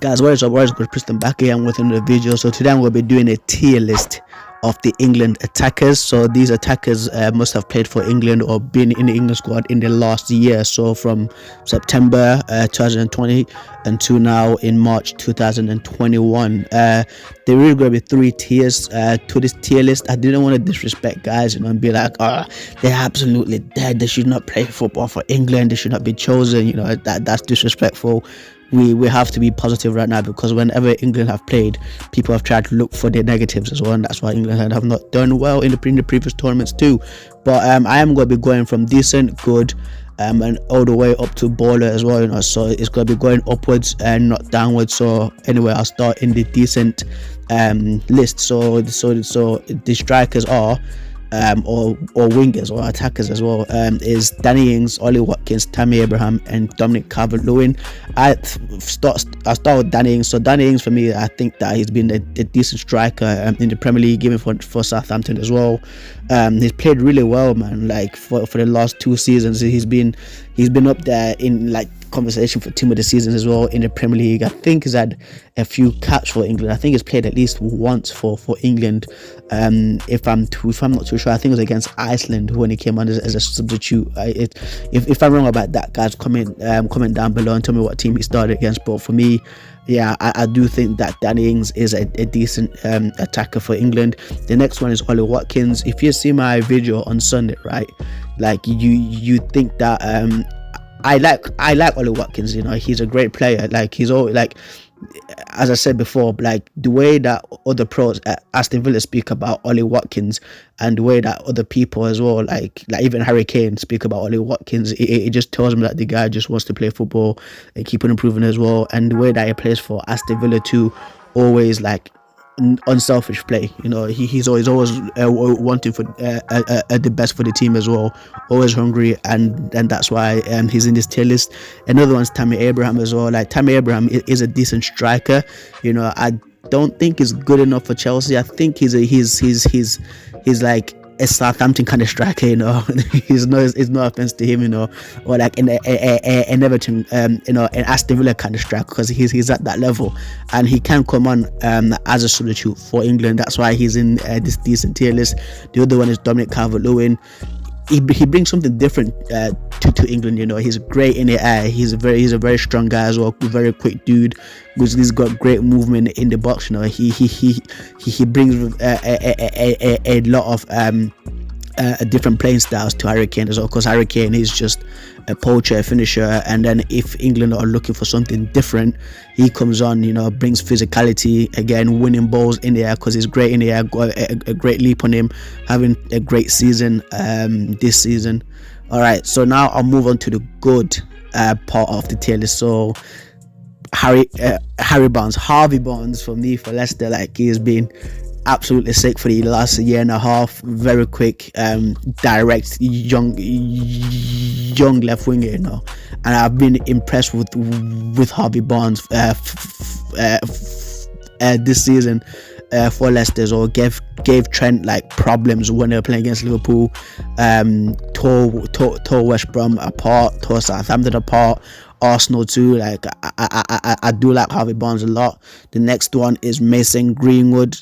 Guys, what is up? What is good? Preston back again with another video. So today I'm going to be doing a tier list of the England attackers. So these attackers must have played for England or been in the England squad in the last year. So from September 2020 until now in March 2021. There are really going to be three tiers to this tier list. I didn't want to disrespect guys, and be like, oh, they're absolutely dead. They should not play football for England. They should not be chosen. That's disrespectful. We have to be positive right now, because whenever England have played, people have tried to look for the negatives as well, and that's why England have not done well in the previous tournaments too. But I am going to be going from decent, good, and all the way up to baller as well. So it's going to be going upwards and not downwards. So anyway, I'll start in the decent list. So the strikers are or wingers or attackers as well, is Danny Ings, Ollie Watkins, Tammy Abraham, and Dominic Calvert-Lewin. I'll start with Danny Ings. So Danny Ings, for me, I think that he's been a decent striker in the Premier League, even for Southampton as well. He's played really well, man. Like for the last 2 seasons, he's been up there in like conversation for team of the season as well in the Premier League. I think he's had a few caps for England. I think he's played at least once for England. If I'm not too sure, I think it was against Iceland when he came on as a substitute. If I'm wrong about that, guys, comment down below and tell me what team he started against. But for me, yeah, I do think that Danny Ings is a decent attacker for England. The next one is Ollie Watkins. If you see my video on Sunday, right, like you think that I like Ollie Watkins. He's a great player. Like he's always, like, as I said before, like the way that other pros at Aston Villa speak about Ollie Watkins, and the way that other people as well, like even Harry Kane, speak about Ollie Watkins, it just tells me that the guy just wants to play football and keep on improving as well. And the way that he plays for Aston Villa too, always like unselfish play. He's always wanting for the best for the team as well, always hungry, and that's why he's in this tier list. Another one's Tammy Abraham as well. Like Tammy Abraham is a decent striker. I don't think he's good enough for Chelsea. I think he's like a Southampton kind of striker, it's no offense to him, or like an Everton, an Aston Villa kind of striker, because he's at that level, and he can come on as a substitute for England. That's why he's in this decent tier list. The other one is Dominic Calvert-Lewin. He brings something different to England. He's great in the air. He's a very strong guy as well. Very quick dude. He's got great movement in the box. He brings a lot of different playing styles to Harry Kane as well, because Harry Kane is just a poacher, a finisher. And then if England are looking for something different, he comes on, brings physicality, again, winning balls in the air, because he's great in the air. Got a great leap on him, having a great season this season. All right, so now I'll move on to the good part of the tier list. So Harvey Barnes for me, for Leicester. Like, he has been absolutely sick for the last year and a half. Very quick, direct, young left winger, and I've been impressed with Harvey Barnes this season for Leicester. So gave Trent like problems when they were playing against Liverpool. Tore West Brom apart, tore Southampton apart, Arsenal too. Like I do like Harvey Barnes a lot. The next one is Mason Greenwood.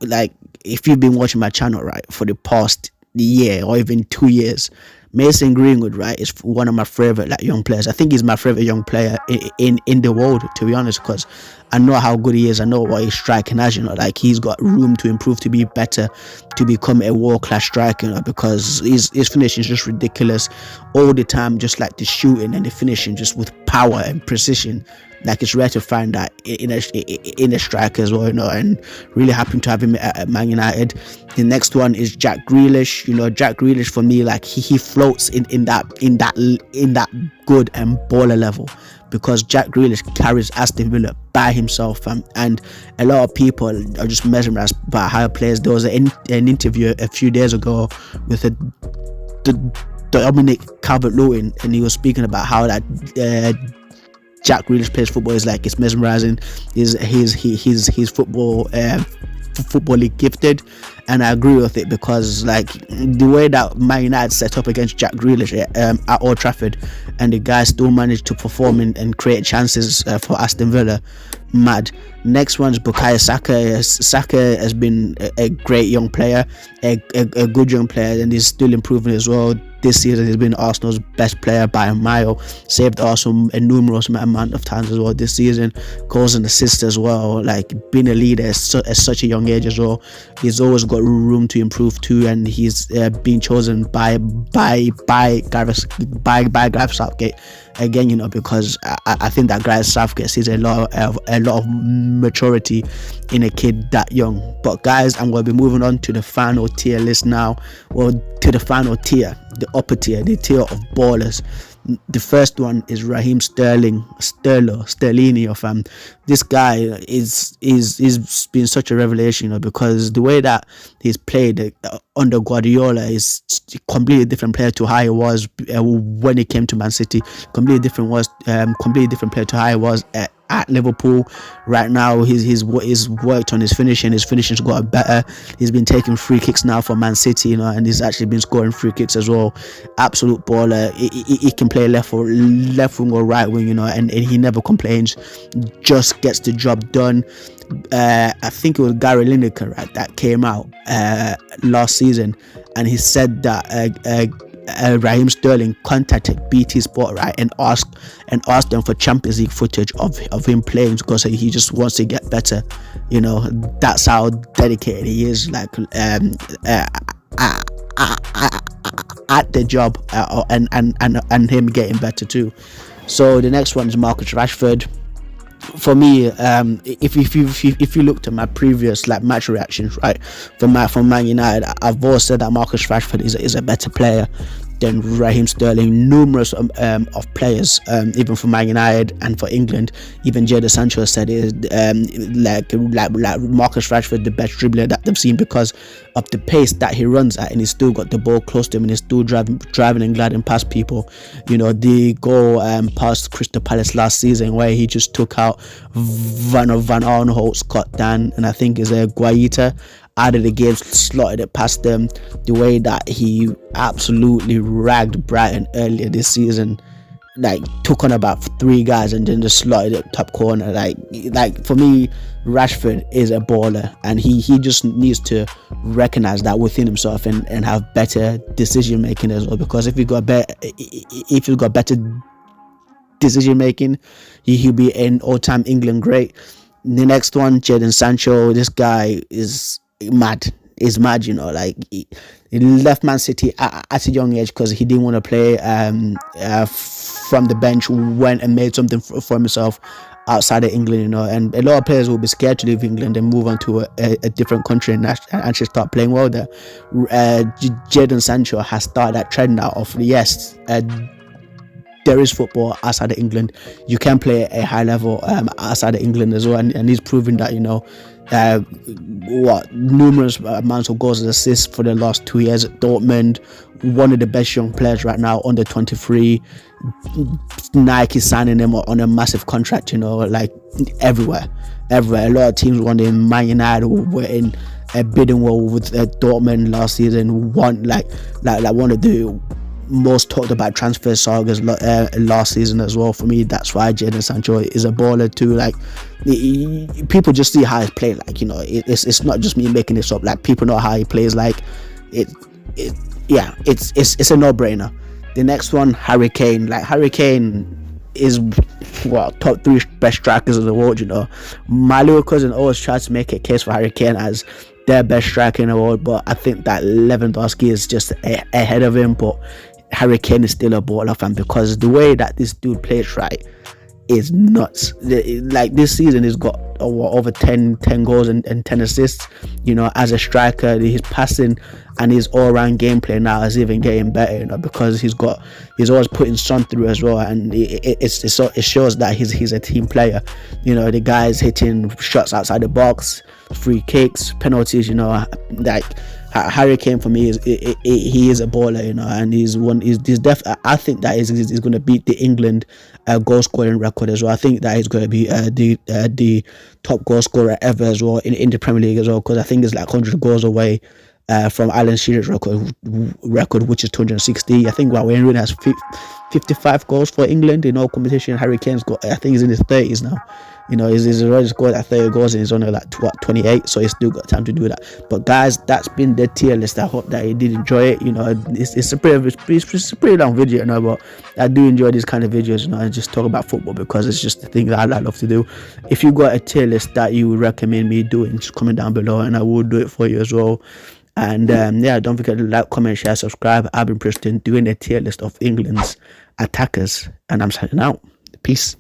Like, if you've been watching my channel, right, for the past year or even 2 years, Mason Greenwood, right, is one of my favorite young players. I think he's my favorite young player in the world, to be honest, because I know how good he is. I know what he's striking as. Like, he's got room to improve, to be better, to become a world-class striker, because his finishing is just ridiculous all the time, just like the shooting and the finishing, just with power and precision. Like, it's rare to find that in a striker as well, and really happy to have him at Man United. The next one is Jack Greelish. Jack Grealish, for me, like, he floats in that good and baller level, because Jack Grealish carries Aston Villa by himself, and a lot of people are just mesmerized by how he plays. There was an interview a few days ago with Dominic Calvert-Lewin, and he was speaking about how that Jack Grealish plays football is like, it's mesmerizing. He's football gifted, and I agree with it, because like the way that Man United set up against Jack Grealish at Old Trafford, and the guy still managed to perform and create chances for Aston Villa, mad. Next one's Bukayo Saka. Saka has been a great young player, a good young player, and he's still improving as well. This season he's been Arsenal's best player by a mile, saved Arsenal a numerous amount of times as well this season, goals and assists as well, like being a leader at such a young age as well. He's always got room to improve too, and he's been chosen by Gareth Southgate again, you know, because I think that Gareth Southgate sees a lot of maturity in a kid that young. But guys, I'm going to be moving on to the final tier list now, well, to the final tier, the upper tier, the tier of ballers. The first one is Raheem Sterling, fam. This guy is been such a revelation, you know, because the way that he's played under Guardiola is completely different player to how he was when he came to Man City. Completely different player to how he was at Liverpool. Right now he's worked on his finishing. His finishing's got better. He's been taking free kicks now for Man City, you know, and he's actually been scoring free kicks as well. Absolute baller. He can play left wing or right wing, you know, and he never complains, just gets the job done. I think it was Gary Lineker, right, that came out last season, and he said that Raheem Sterling contacted BT Sport, right, and asked them for Champions League footage of him playing, because he just wants to get better. You know, that's how dedicated he is, like at the job, and him getting better too. So the next one is Marcus Rashford. For me, if you looked at my previous like match reactions, right, from Man United, I've always said that Marcus Rashford is a better player than Raheem Sterling. Numerous of players, even for Man United and for England, even Jaden Sancho said it, like Marcus Rashford the best dribbler that they've seen, because of the pace that he runs at, and he's still got the ball close to him, and he's still driving and gliding past people. You know, the goal past Crystal Palace last season, where he just took out Van Aanholt's cut down, and I think is a Guaita out of the game, slotted it past them. The way that he absolutely ragged Brighton earlier this season, like took on about 3 guys and then just slotted it top corner. Like for me, Rashford is a baller, and he just needs to recognize that within himself and have better decision making as well. Because if you've got better decision making, he'll be an all-time England great. The next one, Jaden Sancho. This guy is mad, you know, like he left Man City at a young age because he didn't want to play from the bench, went and made something for himself outside of England, you know, and a lot of players will be scared to leave England and move on to a different country and actually start playing well there. Jaden Sancho has started that trend now of, yes, there is football outside of England. You can play at a high level outside of England as well, and he's proving that, you know, numerous amounts of goals and assists for the last 2 years at Dortmund. One of the best young players right now, under 23. Nike signing him on a massive contract, you know, like everywhere. A lot of teams wanted him. Man United were in a bidding war with Dortmund last season. One of the most talked about transfer sagas last season as well. For me, that's why Jaden Sancho is a baller too. Like, people just see how he plays. Like, you know, it's not just me making this up. Like, people know how he plays. Like, it's a no-brainer. The next one, Harry Kane. Like, Harry Kane is top 3 best strikers in the world, you know. My little cousin always tries to make a case for Harry Kane as their best striker in the world, but I think that Lewandowski is just ahead of him. But Harry Kane is still a baller, fan, because the way that this dude plays, right, is nuts. Like, this season he's got over 10 goals and 10 assists, you know, as a striker. His passing and his all-round gameplay now is even getting better, you know, because he's always putting Son through as well, and it shows that he's a team player. You know, the guy's hitting shots outside the box, free kicks, penalties, you know. Like, Harry Kane for me he is a baller, you know, and he's I think that is going to beat the England goal scoring record as well. I think that he's going to be the top goal scorer ever as well in the Premier League as well, because I think it's like 100 goals away from Alan Shearer's record, which is 260. I think Wayne Rooney has 55 goals for England in all competition. Harry Kane's got, I think he's in his 30s now. You know, he's already scored at 30 goals and he's only like 28, so he's still got time to do that. But guys, that's been the tier list. I hope that you did enjoy it. You know, it's a pretty long video, you know, but I do enjoy these kind of videos, you know, and just talk about football because it's just the thing that I love to do. If you got a tier list that you would recommend me doing, just comment down below and I will do it for you as well. And yeah, don't forget to like, comment, share, subscribe. I've been Preston doing a tier list of England's attackers, and I'm signing out. Peace.